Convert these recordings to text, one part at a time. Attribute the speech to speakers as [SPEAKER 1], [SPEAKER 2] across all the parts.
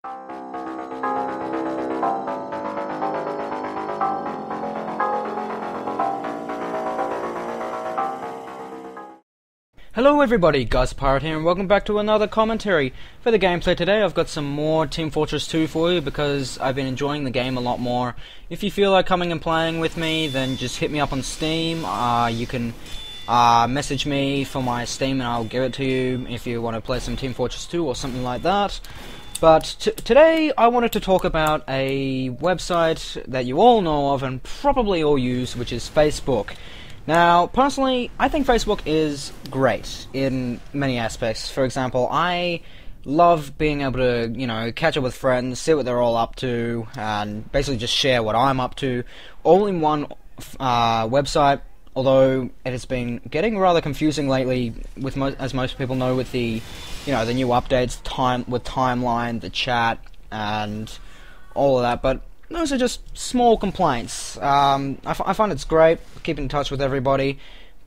[SPEAKER 1] Hello everybody, GuysPirate here, and welcome back to another commentary. For the gameplay today, I've got some more Team Fortress 2 for you because I've been enjoying the game a lot more. If you feel like coming and playing with me, then just hit me up on Steam. You can message me for my Steam and I'll give it to you if you want to play some Team Fortress 2 or something like that. But today I wanted to talk about a website that you all know of and probably all use, which is Facebook. Now, personally, I think Facebook is great in many aspects. For example, I love being able to, catch up with friends, see what they're all up to, and basically just share what I'm up to, all in one website. Although it has been getting rather confusing lately, with as most people know, with the new updates, timeline, the chat, and all of that. But those are just small complaints. I find it's great keeping in touch with everybody,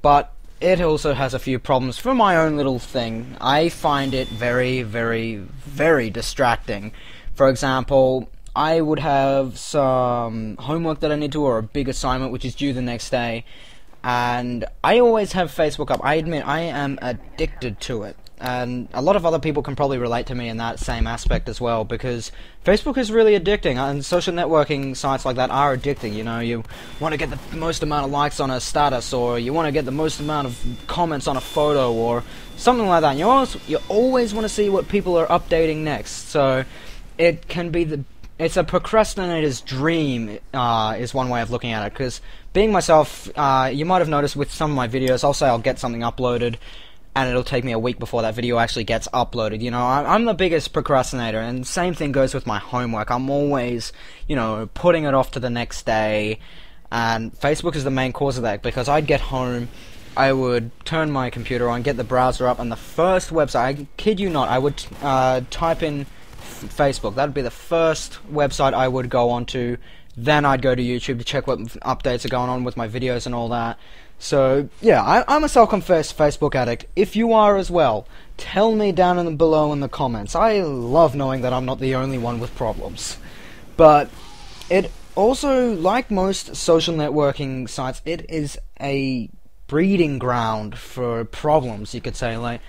[SPEAKER 1] but it also has a few problems for my own little thing. I find it very, very, very distracting. For example, I would have some homework that I need to, or a big assignment which is due the next day, and I always have Facebook up. I admit I am addicted to it. And a lot of other people can probably relate to me in that same aspect as well, because Facebook is really addicting, and social networking sites like that are addicting. You want to get the most amount of likes on a status, or you want to get the most amount of comments on a photo, or something like that. You always want to see what people are updating next. So it can be it's a procrastinator's dream, is one way of looking at it. Because being myself, you might have noticed with some of my videos, I'll say I'll get something uploaded, and it'll take me a week before that video actually gets uploaded. I'm the biggest procrastinator, and the same thing goes with my homework. I'm always, putting it off to the next day, and Facebook is the main cause of that, because I'd get home, I would turn my computer on, get the browser up, and the first website, I kid you not, I would type in Facebook. That'd be the first website I would go onto. Then I'd go to YouTube to check what updates are going on with my videos and all that. So, yeah, I'm a self-confessed Facebook addict. If you are as well, tell me down below in the comments. I love knowing that I'm not the only one with problems. But it also, like most social networking sites, it is a breeding ground for problems, you could say.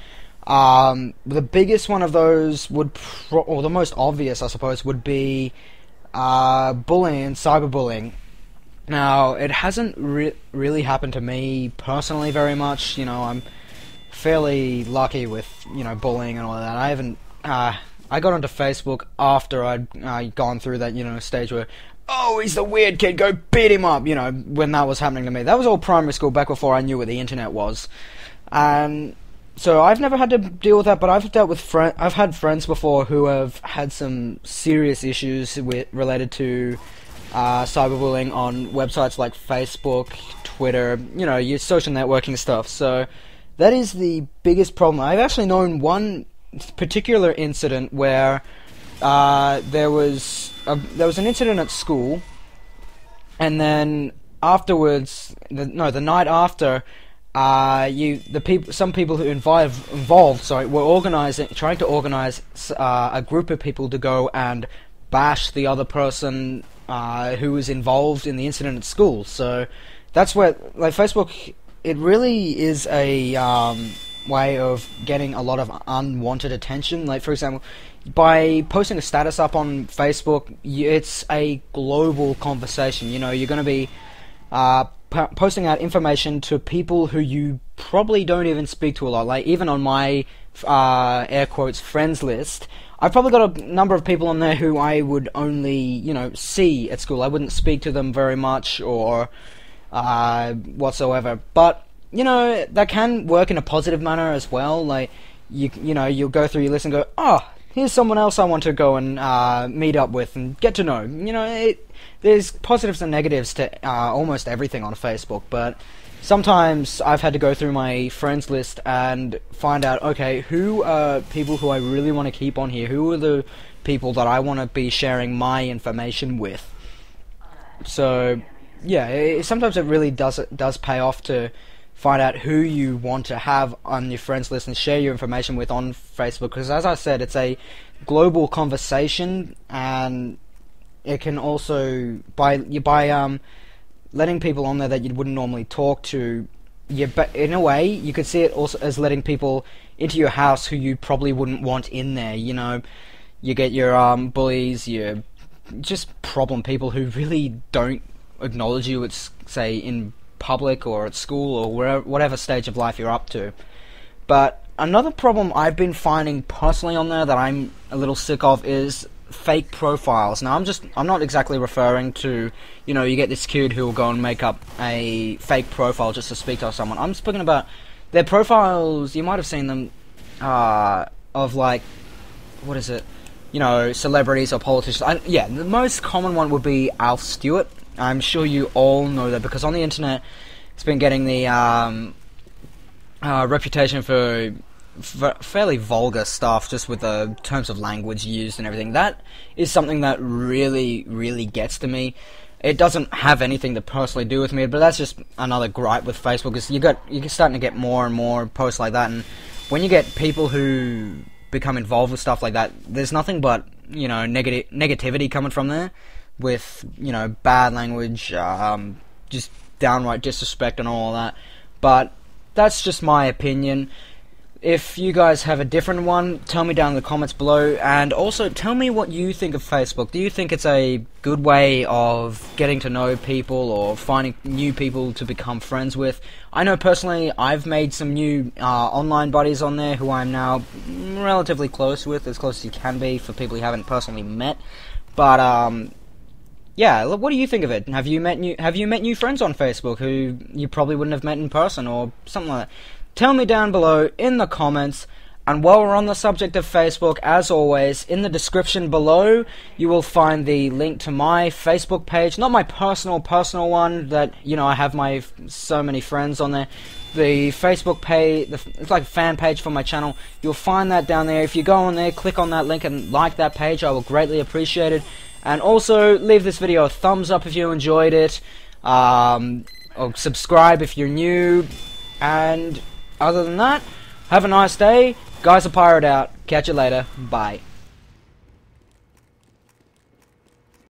[SPEAKER 1] The biggest one of those or the most obvious, I suppose, would be bullying, cyberbullying. Now, it hasn't really happened to me personally very much. I'm fairly lucky with, bullying and all that. I haven't, I got onto Facebook after I'd gone through that, stage where, oh, he's the weird kid, go beat him up, when that was happening to me. That was all primary school, back before I knew what the internet was. And so I've never had to deal with that, but I've dealt with I've had friends before who have had some serious issues related to cyberbullying on websites like Facebook, Twitter, your social networking stuff. So that is the biggest problem. I've actually known one particular incident where there was an incident at school, and then afterwards, the night after, some people who involved were trying to organize a group of people to go and bash the other person who was involved in the incident at school. So that's where, Facebook, it really is a way of getting a lot of unwanted attention. For example, by posting a status up on Facebook, it's a global conversation. You're going to be posting out information to people who you probably don't even speak to a lot. Even on my air quotes friends list, I've probably got a number of people on there who I would only, see at school. I wouldn't speak to them very much or whatsoever. But, that can work in a positive manner as well. You'll go through your list and go, oh, here's someone else I want to go and meet up with and get to know. There's positives and negatives to almost everything on Facebook, but sometimes I've had to go through my friends list and find out, okay, who are people who I really want to keep on here? Who are the people that I want to be sharing my information with? So, yeah, sometimes it really does pay off to find out who you want to have on your friends list and share your information with on Facebook, because as I said, it's a global conversation, and it can also by letting people on there that you wouldn't normally talk to. In a way, you could see it also as letting people into your house who you probably wouldn't want in there. You know, you get your bullies, your just problem people who really don't acknowledge you at, say, in public or at school or wherever, whatever stage of life you're up to. But another problem I've been finding personally on there that I'm a little sick of is fake profiles. Now, I'm not exactly referring to, you know, you get this kid who will go and make up a fake profile just to speak to someone. I'm speaking about their profiles. You might have seen them of, like, what is it? You know, celebrities or politicians. Yeah, the most common one would be Alf Stewart. I'm sure you all know that because on the internet it's been getting the reputation for fairly vulgar stuff, just with the terms of language used and everything. That is something that really gets to me. It doesn't have anything to personally do with me, but that's just another gripe with Facebook, because you're starting to get more and more posts like that, and when you get people who become involved with stuff like that, there's nothing but, you know, negativity coming from there, with, you know, bad language, just downright disrespect and all that. But that's just my opinion. If you guys have a different one, tell me down in the comments below, and also tell me what you think of Facebook. Do you think it's a good way of getting to know people or finding new people to become friends with? I know personally I've made some new online buddies on there who I'm now relatively close with, as close as you can be for people you haven't personally met. But yeah, what do you think of it? Have you met new friends on Facebook who you probably wouldn't have met in person or something like that? Tell me down below in the comments. And while we're on the subject of Facebook, as always, in the description below, you will find the link to my Facebook page. Not my personal one that, you know, I have so many friends on there. The Facebook page, it's like a fan page for my channel. You'll find that down there. If you go on there, click on that link and like that page, I will greatly appreciate it. And also, leave this video a thumbs up if you enjoyed it. Or subscribe if you're new. And other than that, have a nice day. Guys, a pirate out. Catch you later. Bye.